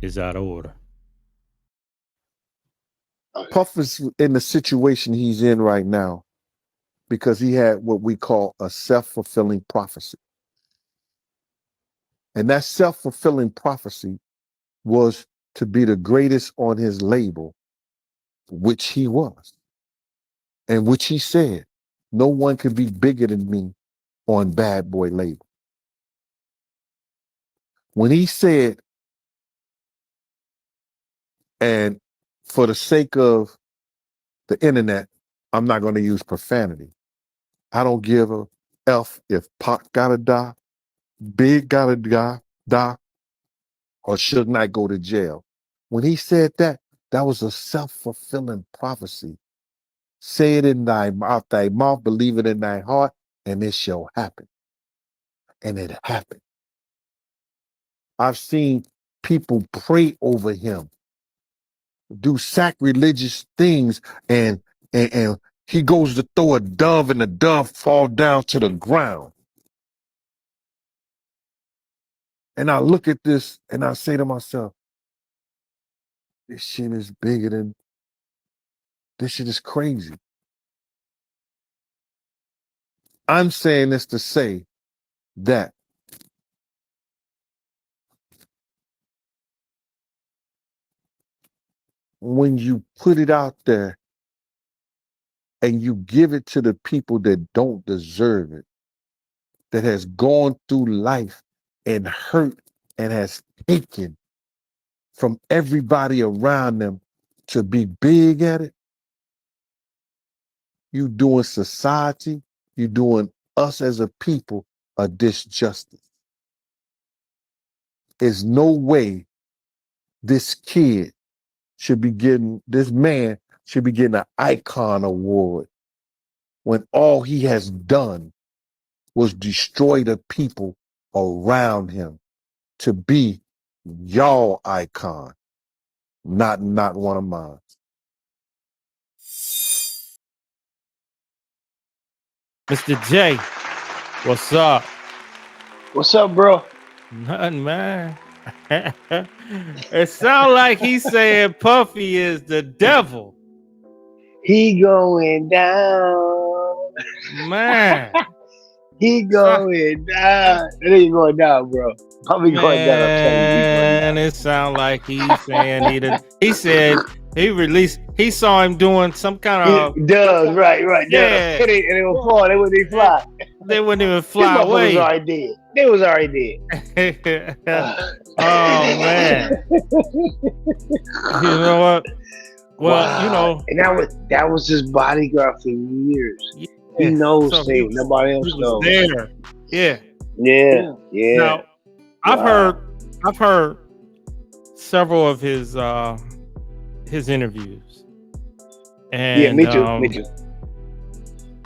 is out of order. Puff is in the situation he's in right now because he had what we call a self-fulfilling prophecy. And that self-fulfilling prophecy was to be the greatest on his label, which he was, and which he said, no one could be bigger than me on Bad Boy label. When he said, and for the sake of the internet, I'm not going to use profanity. I don't give a F if Pac gotta die, Big gotta die, or Suge Knight go to jail. When he said that, that was a self-fulfilling prophecy. Say it in thy mouth, believe it in thy heart, and it shall happen. And it happened. I've seen people pray over him, do sacrilegious things, and he goes to throw a dove, and the dove fall down to the ground. And I look at this and I say to myself, this shit is bigger than, this shit is crazy. I'm saying this to say that when you put it out there and you give it to the people that don't deserve it, that has gone through life and hurt and has taken from everybody around them to be big at it, you doing society, you doing us as a people a disjustice. There's no way this kid should be getting, this man should be getting an icon award when all he has done was destroy the people around him to be y'all icon, not one of mine. Mr. J, what's up? What's up, bro? Nothing, man. It sounds like he's saying Puffy is the devil. He going down. Man. He going down. It ain't going down, bro. Probably going down. I'm telling you, he going Man, down. it sounds like he's saying he said he saw him doing some kind of He does, right, does. yeah. And they will fall. They wouldn't even fly. They wouldn't even Them fly motherfuckers away. already dead. They was already dead. Oh man. You know what? Well, wow. you know, And that was his bodyguard for years. yeah. He knows So things nobody else he was knows. there. Yeah. Yeah. Now, I've heard several of his interviews, and yeah, me too.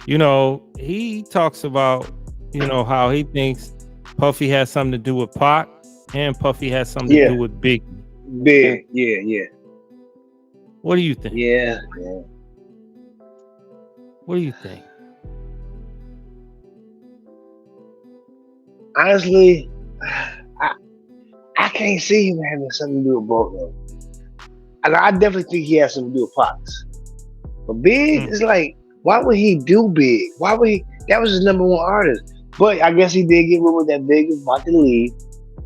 You know, he talks about how he thinks Puffy has something to do with Pac, and Puffy has something to do with Big. Yeah. What do you think? Yeah. What do you think? Honestly, I can't see him having something to do with both of them. And I definitely think he has something to do with Pox. But Big is like, why would he do Big? Why would he? That was his number one artist. But I guess he did get with that Big is about to leave.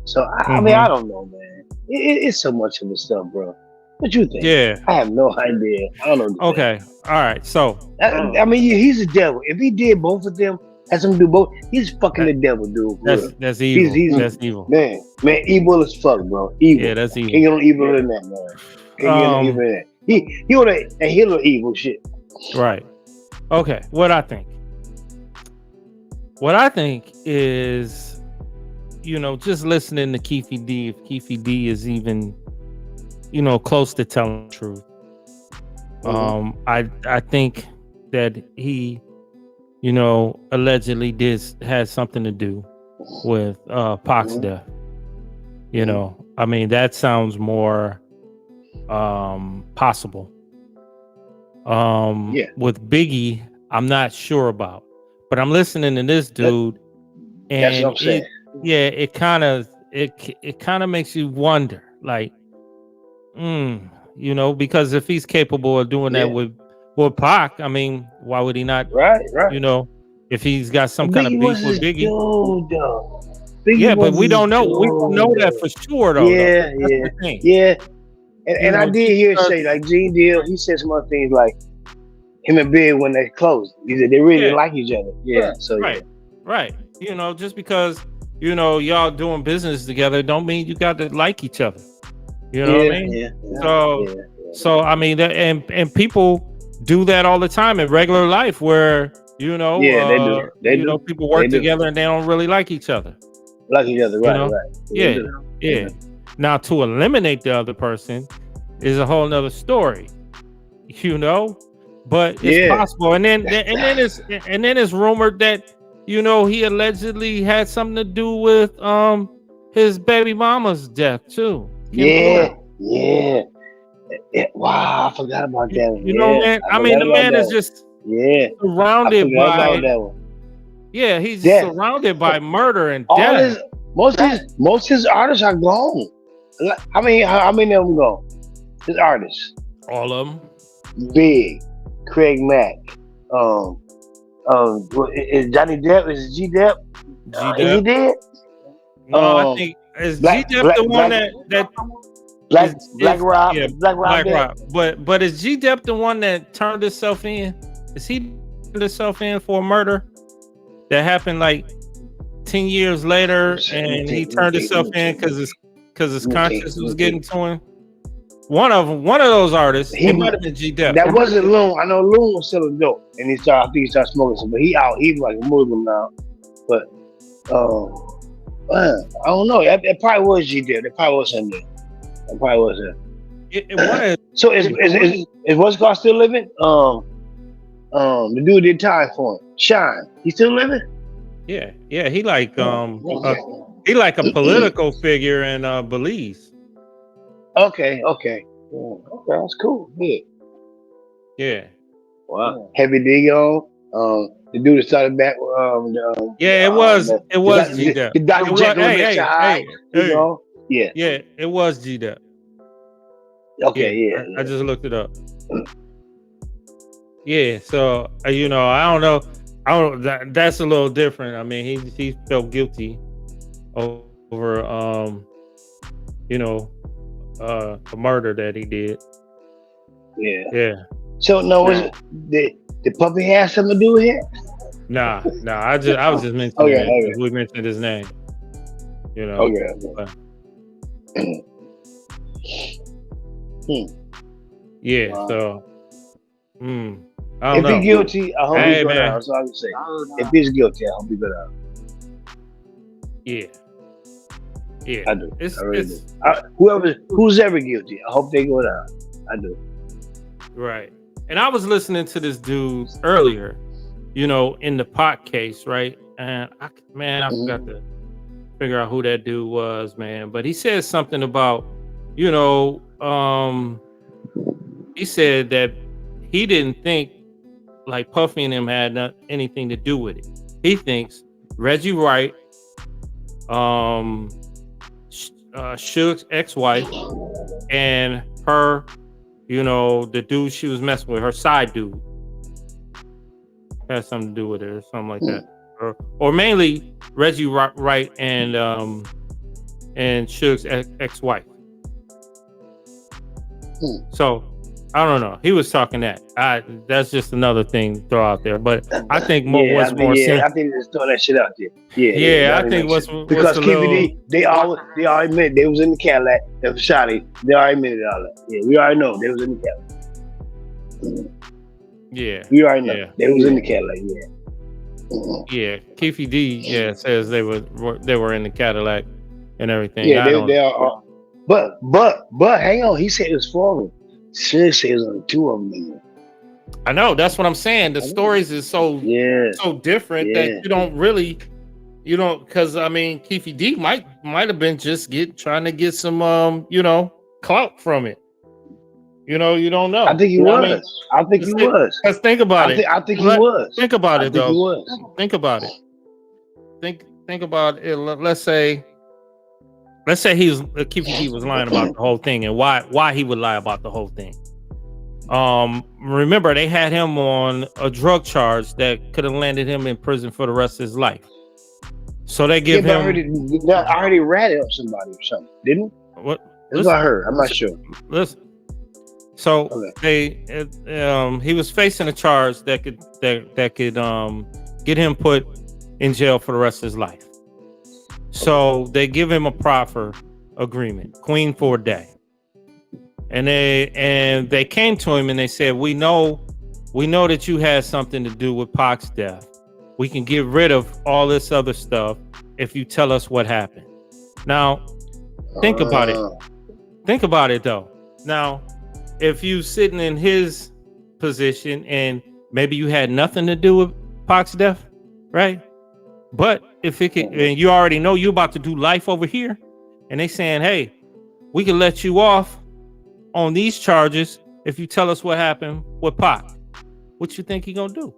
So I mean, I don't know, man. It's so much of the stuff, bro. What you think? Yeah. I have no idea. I don't know. Okay. All right. So I mean, he's a devil. If he did both of them, has something to do both. He's fucking the devil, dude. That's evil. That's evil. Man, evil as fuck, bro. Evil. Yeah, that's evil. He on evil in that, man. He on evil in that. He on that Hitler evil shit. Right. Okay. What I think is, just listening to Keefe D. If Keefe D is even, close to telling the truth. I think that he, allegedly had something to do with Pac's death. I mean, that sounds more possible. With Biggie, I'm not sure about, but I'm listening to this dude, and that's what I'm saying. it kind of makes you wonder, like, You know, because if he's capable of doing that with Pac, I mean, why would he not? Right. You know, if he's got some kind of Biggie beef was with his Biggie. dude, though. Biggie Yeah, but was we his don't know. We don't know dude, that though. for sure, though. Yeah, That's yeah, the thing. yeah. And You I know, did hear say like Gene Deal. He said some other things like him and Big when they closed. He said they really yeah, like each other. Yeah. So yeah. right. You know, just because y'all doing business together, don't mean you got to like each other. You know what I mean? Yeah. So I mean, that, and people do that all the time in regular life, where Yeah, they do. They do. people work together and they don't really like each other. Like each other, You right, know? right. Yeah, yeah. Now to eliminate the other person is a whole nother story. You know, but it's possible. And then it's rumored that he allegedly had something to do with his baby mama's death too. Yeah. Wow, I forgot about that one. You know, man. I mean, the man is just surrounded by Yeah, he's surrounded by murder and death. Most of his artists are gone. How many of them gone? His artists. All of them. Big, Craig Mack. Is Johnny Depp? Is G Depp? Is he dead? No, I think is G Depp the one that Black Rob. Yeah, Black Rob. But is G Depp the one that turned himself in? Is he turned himself in for a murder that happened like 10 years later, and he turned himself in because his conscience was getting to him? One of those artists, it might have been G Depp. That wasn't Loon. I know Loon was selling dope, and I think he started smoking some. But he out. He's like a Muslim now. But I don't know. It probably was G Depp. It probably was him. It probably was him. It was. So is what's called still living? The dude did time for him. Shine. He still living? Yeah. He like a political figure in Belize. Okay, that's cool. Yeah. Wow. Heavy D on. The dude that started back. It was G Depp. The Dr. Jekyll and Mr. Hyde. Yeah, it was G Depp. Okay, I just looked it up. Yeah, so I don't know. That's a little different. I mean, he felt guilty over the murder that he did. Yeah. So did Puppy have something to do with it? Nah. I was just mentioning it. We mentioned his name. Yeah. Wow. So. I don't know. If he's guilty, I hope he go down. That's all I can say. If he's guilty, I hope he go down. Yeah. I do. I really do. Who's ever guilty, I hope they go down. I do. Right. And I was listening to this dude earlier, in the Pac case, right? And I forgot to figure out who that dude was, man. But he said something about, he said that he didn't think like Puffy and him had anything to do with it. He thinks Reggie Wright, Suge's ex-wife, and her, the dude she was messing with, her side dude, had something to do with it or something like that. Or mainly Reggie Wright and Suge's ex-wife. So I don't know. He was talking that. That's just another thing to throw out there. But I think what's more sense. I think just throw that shit out there. I think because Keefe they already admitted they was in the Cadillac. They was shotty. They already admitted all that. Yeah, we already know they was in the Cadillac. Yeah, we already know they was in the Cadillac. Yeah, Keefe D. Says they were in the Cadillac and everything. Yeah, they are. But hang on. He said it was 4 of them. Suge says only 2 of them. I know. That's what I'm saying. The stories is so different that you don't really, because I mean, Keefe D might have been just trying to get some clout from it. You don't know. I think he was. I think he was. Let's think about it. I think he was. Think about it though. Think about it. Think about it. Let's say let's say Keefe was lying about the whole thing, and why he would lie about the whole thing. Remember, they had him on a drug charge that could have landed him in prison for the rest of his life. So they give him. I heard he ratted on somebody or something, didn't he? What? That's what I heard. I'm not sure. Listen. So he was facing a charge that could get him put in jail for the rest of his life. So they give him a proffer agreement, Queen for a day. And they came to him and they said, we know that you had something to do with Pac's death. We can get rid of all this other stuff if you tell us what happened. Now, think about it. Think about it though. Now, if you sitting in his position and maybe you had nothing to do with Pac's death, right? But if it could, and you already know you're about to do life over here, and they saying, hey, we can let you off on these charges if you tell us what happened with Pac. What you think he gonna do?